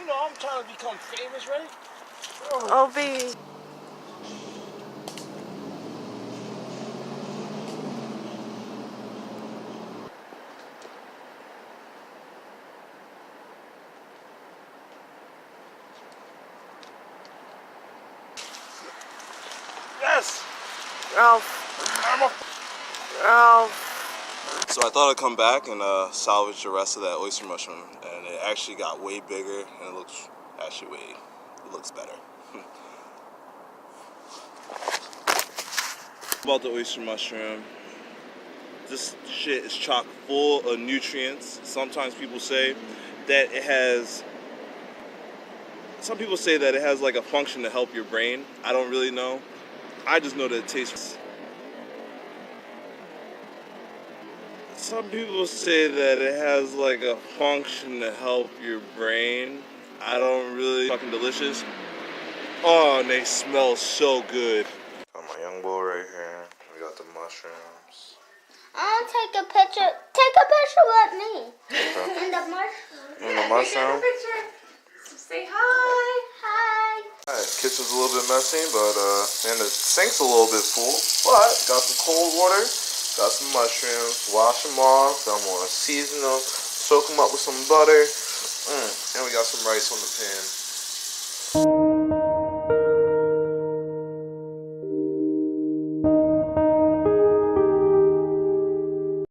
You know, I'm trying to become famous, ready? Obi. Yes! So I thought I'd come back and salvage the rest of that oyster mushroom, and it actually got way bigger, and it looks better. About the oyster mushroom, this shit is chock full of nutrients. Sometimes people say that it has. Some people say that it has like a function to help your brain. I don't really know. I just know that it tastes. Some people say that it has like a function to help your brain. I don't really. Fucking delicious. Oh, and they smell so good. Got my young boy right here. We got the mushrooms. I'll take a picture. Take a picture with me. Okay. And the mushroom. And the mushroom. So say hi. Hi. Alright, kitchen's a little bit messy, but and the sink's a little bit full. But got some cold water, got some mushrooms, wash them off. I'm gonna season them, soak them up with some butter, and we got some rice on the pan.